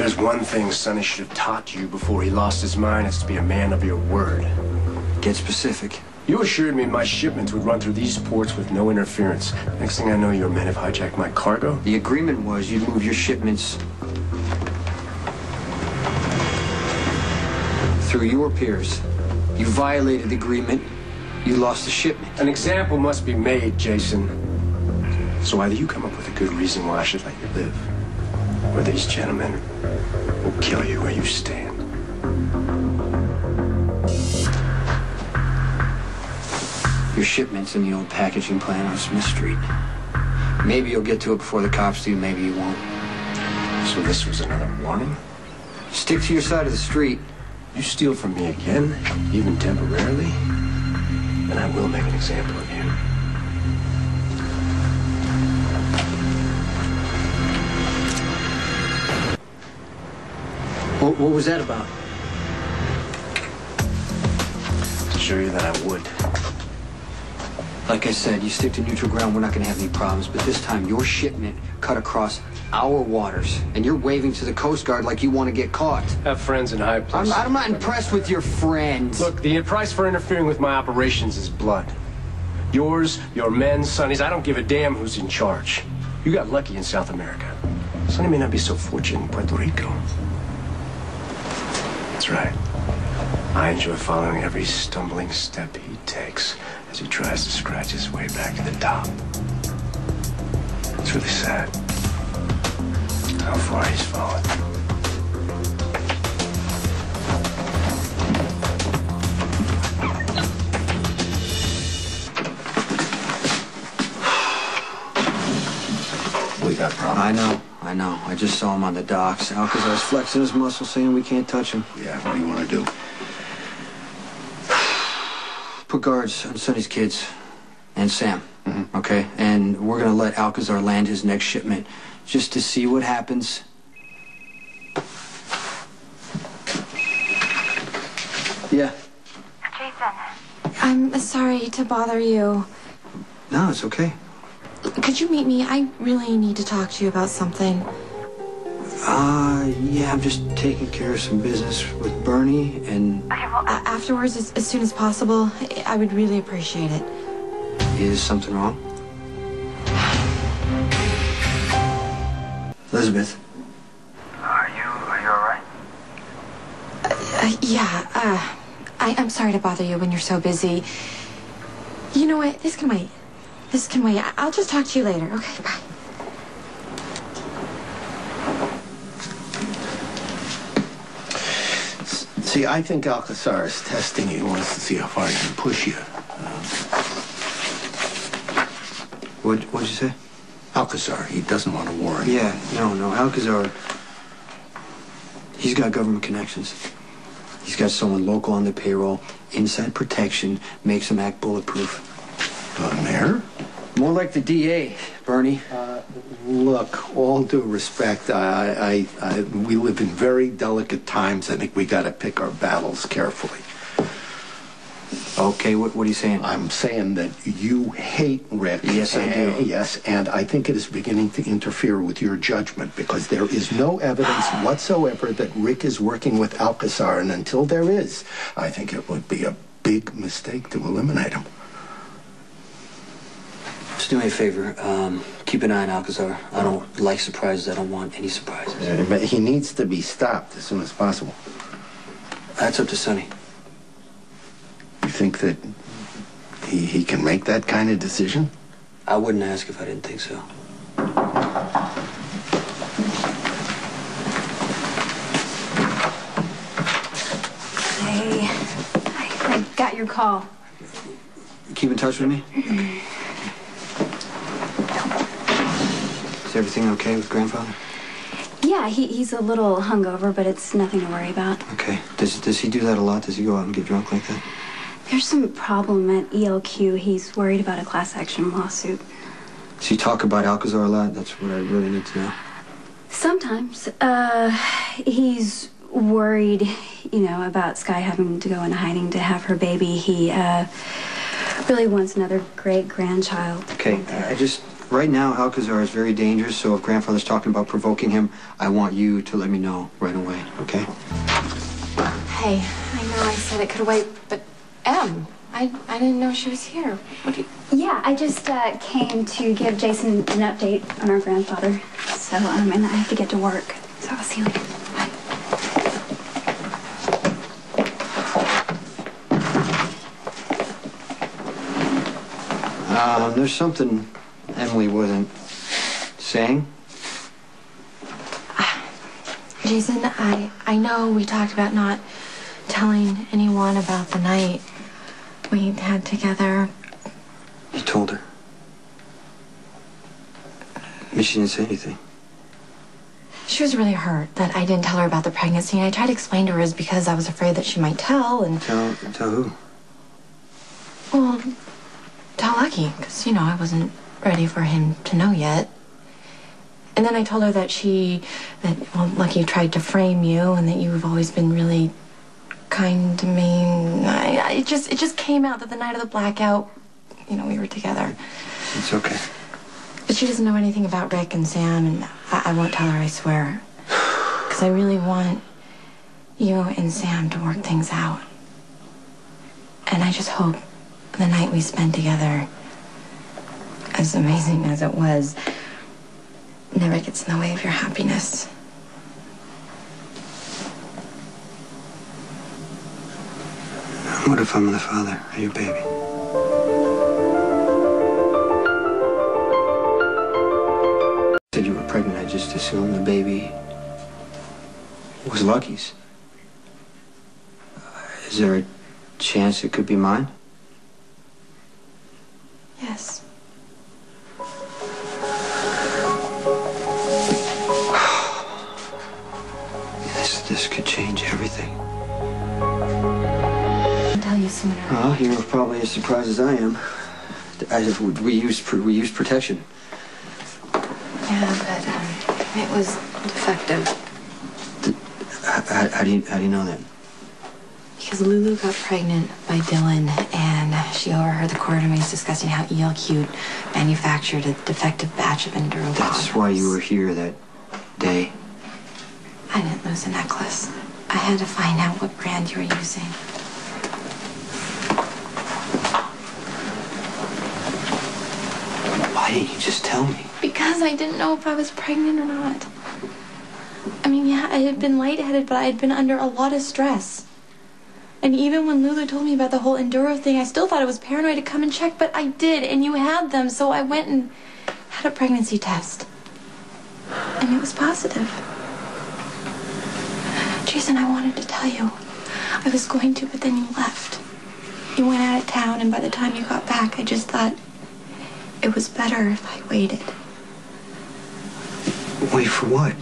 there's one thing Sonny should have taught you before he lost his mind, it's to be a man of your word. Get specific. You assured me my shipments would run through these ports with no interference. Next thing I know, your men have hijacked my cargo. The agreement was you'd move your shipments through your piers. You violated the agreement. You lost the shipment. An example must be made, Jason. So either you come up with a good reason why I should let you live, or these gentlemen will kill you where you stand. Your shipment's in the old packaging plant on Smith Street. Maybe you'll get to it before the cops do, maybe you won't. So this was another warning? Stick to your side of the street. You steal from me again, even temporarily, and I will make an example of you. What was that about? To show you that I would. Like I said, you stick to neutral ground, we're not going to have any problems. But this time, your shipment cut across our waters, and you're waving to the Coast Guard like you want to get caught. Have friends in high places. I'm not impressed with your friends. Look, the price for interfering with my operations is blood. Yours, your men, Sonny's, I don't give a damn who's in charge. You got lucky in South America. Sonny may not be so fortunate in Puerto Rico. That's right. I enjoy following every stumbling step he takes as he tries to scratch his way back to the top. It's really sad how far he's fallen. We got problems. I know. I just saw him on the docks. Alcazar's flexing his muscles, saying we can't touch him. Yeah, what do you want to do? Put guards on Sonny's kids and Sam, okay? And we're gonna let Alcazar land his next shipment just to see what happens. Yeah. Jason, I'm sorry to bother you. No, it's okay. Could you meet me? I really need to talk to you about something. Yeah, I'm just taking care of some business with Bernie and... Okay, well, afterwards, as soon as possible, I would really appreciate it. Is something wrong? Elizabeth. Are you all right? Yeah, I'm sorry to bother you when you're so busy. You know what? This can wait. This can wait. I'll just talk to you later. Okay, bye. See, I think Alcazar is testing you. He wants to see how far he can push you. What'd you say? Alcazar, he doesn't want a war. Yeah, no. Alcazar, he's got government connections. He's got someone local on the payroll. Inside protection makes him act bulletproof. The mayor? More like the DA, Bernie. Look, all due respect, we live in very delicate times. I think we got to pick our battles carefully. Okay, what are you saying? I'm saying that you hate Rick. Yes, I do. Yes, and I think it is beginning to interfere with your judgment because there is no evidence whatsoever that Rick is working with Alcazar, and until there is, I think it would be a big mistake to eliminate him. Just do me a favor. Keep an eye on Alcazar. I don't like surprises. I don't want any surprises. But he needs to be stopped as soon as possible. That's up to Sonny. You think that he can make that kind of decision? I wouldn't ask if I didn't think so. Hey, I got your call. Keep in touch with me? Is everything okay with Grandfather? Yeah, he's a little hungover, but it's nothing to worry about. Okay. Does he do that a lot? Does he go out and get drunk like that? There's some problem at ELQ. He's worried about a class action lawsuit. Does he talk about Alcazar a lot? That's what I really need to know. Sometimes. He's worried, about Sky having to go into hiding to have her baby. He, really wants another great-grandchild. Okay, Right now, Alcazar is very dangerous, so if Grandfather's talking about provoking him, I want you to let me know right away, okay? Hey, I know I said it could wait, but Em, I didn't know she was here. What do you... Yeah, I just came to give Jason an update on our grandfather. So, and I have to get to work. So I'll see you later. Bye. There's something Emily wasn't saying. Jason, I know we talked about not telling anyone about the night we had together. You told her. But she didn't say anything. She was really hurt that I didn't tell her about the pregnancy, and I tried to explain to her it's because I was afraid that she might tell, and... Tell who? Well, tell Lucky, because, you know, I wasn't ready for him to know yet. And then I told her that Lucky tried to frame you, and that you've always been really kind to me. It just came out that the night of the blackout, you know, we were together. It's okay. But she doesn't know anything about Rick and Sam, and I won't tell her, I swear. Because I really want you and Sam to work things out. And I just hope the night we spent together, as amazing as it was, never gets in the way of your happiness. What if I'm the father of your baby? Said you were pregnant, I just assumed the baby was Lucky's. Is there a chance it could be mine? Yes. This could change everything. I'll tell you sooner. Well, you're probably as surprised as I am. We used protection. Yeah, but it was defective. How do you know that? Because Lulu got pregnant by Dylan, and she overheard the corridormaids discussing how ELQ manufactured a defective batch of Enduro That's why you were here that day. I didn't lose a necklace. I had to find out what brand you were using. Why didn't you just tell me? Because I didn't know if I was pregnant or not. I mean, yeah, I had been lightheaded, but I had been under a lot of stress. And even when Lulu told me about the whole Enduro thing, I still thought it was paranoid to come and check, but I did, and you had them, so I went and had a pregnancy test. And it was positive. Jason, I wanted to tell you. I was going to, but then you left. You went out of town, and by the time you got back, I just thought it was better if I waited. Wait for what?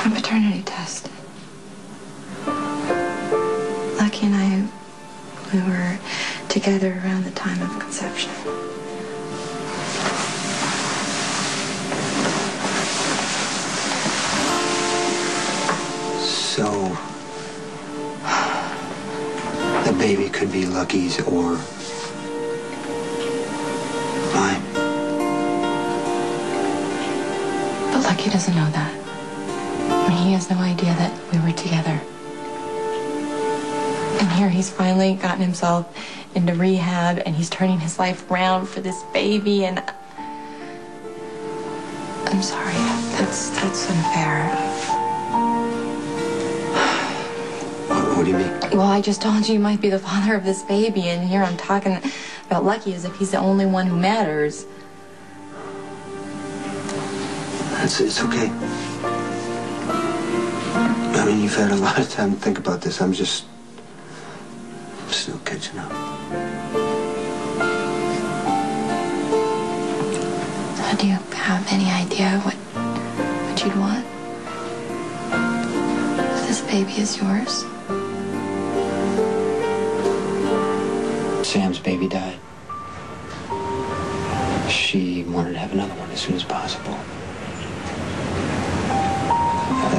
A paternity test. Lucky and I, we were together around the time of conception. So, the baby could be Lucky's or mine. But Lucky doesn't know that. I mean, he has no idea that we were together. And here he's finally gotten himself into rehab, and he's turning his life around for this baby, and I'm sorry, that's unfair. What do you mean? Well, I just told you might be the father of this baby, and here I'm talking about Lucky as if he's the only one who matters. It's okay. I mean, you've had a lot of time to think about this. I'm still catching up. Do you have any idea what you'd want? If this baby is yours? Sam's baby died. She wanted to have another one as soon as possible.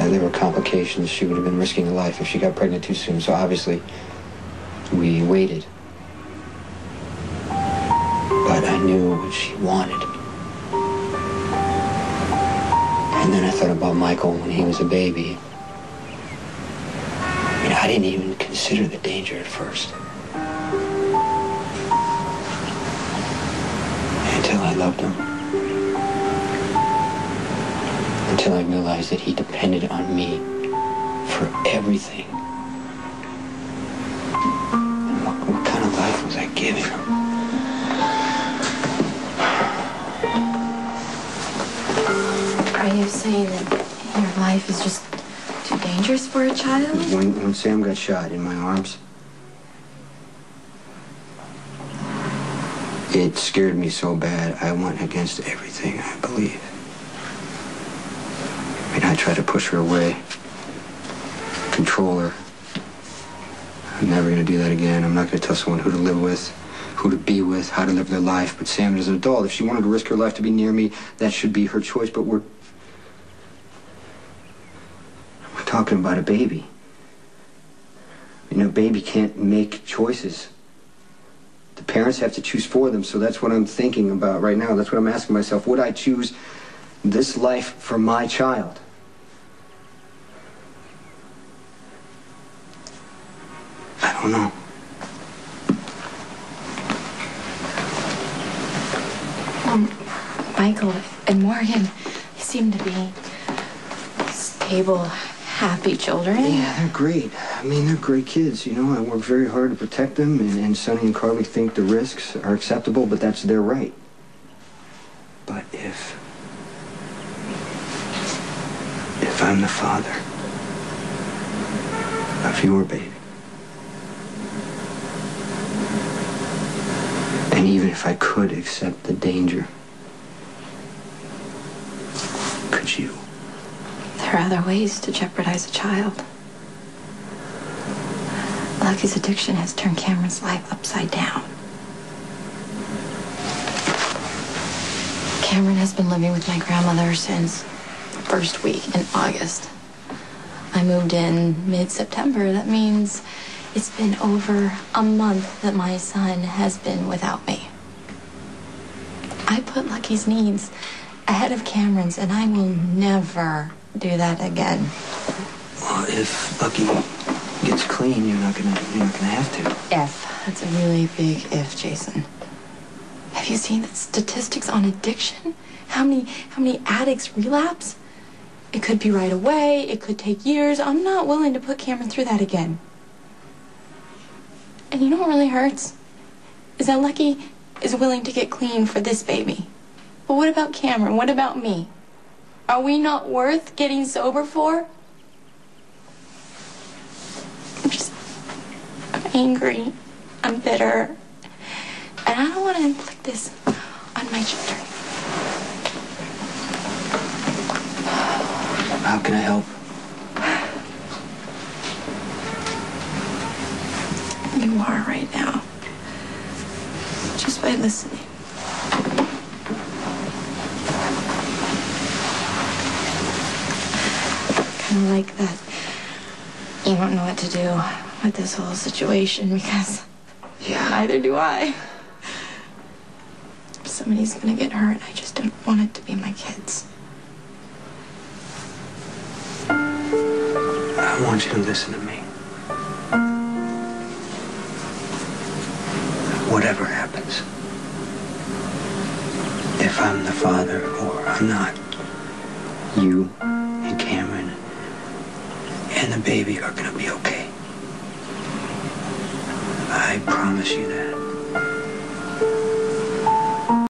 There were complications. She would have been risking her life if she got pregnant too soon, so obviously we waited. But knew what she wanted. And then I thought about Michael when he was a baby. I mean, I didn't even consider the danger at first. Until I loved him. Until I realized that he depended on me for everything. And what kind of life was I giving him? Are you saying that your life is just too dangerous for a child? When Sam got shot in my arms, it scared me so bad I went against everything I believe. I mean, I tried to push her away, control her. I'm never going to do that again. I'm not going to tell someone who to live with, who to be with, how to live their life. But Sam is an adult. If she wanted to risk her life to be near me, that should be her choice. But we're talking about a baby. You know, a baby can't make choices. The parents have to choose for them, so that's what I'm thinking about right now. That's what I'm asking myself. Would I choose this life for my child? I don't know. Michael and Morgan, they seem to be stable, happy children. Yeah, they're great. I mean, they're great kids, you know. I work very hard to protect them, and Sonny and Carly think the risks are acceptable, but that's their right. But if I'm the father of your baby, and even if I could accept the danger, could you? There are other ways to jeopardize a child. Lucky's addiction has turned Cameron's life upside down. Cameron has been living with my grandmother since the first week in August. I moved in mid-September. That means it's been over a month that my son has been without me. I put Lucky's needs ahead of Cameron's, and I will never do that again. Well, if Lucky gets clean, you're not gonna have to. If. That's a really big if, Jason. Have you seen the statistics on addiction? How many addicts relapse? It could be right away. It could take years. I'm not willing to put Cameron through that again. And you know what really hurts? Is that Lucky is willing to get clean for this baby. But what about Cameron? What about me? Are we not worth getting sober for? I'm angry. I'm bitter. And I don't want to inflict this on my children. How can I help? You are right now. Just by listening. Kind of like that. You don't know what to do with this whole situation because neither do I. If somebody's gonna get hurt, I just don't want it to be my kids. I want you to listen to me. Whatever happens, if I'm the father or I'm not, you and Cameron and the baby are gonna be okay. I promise you that.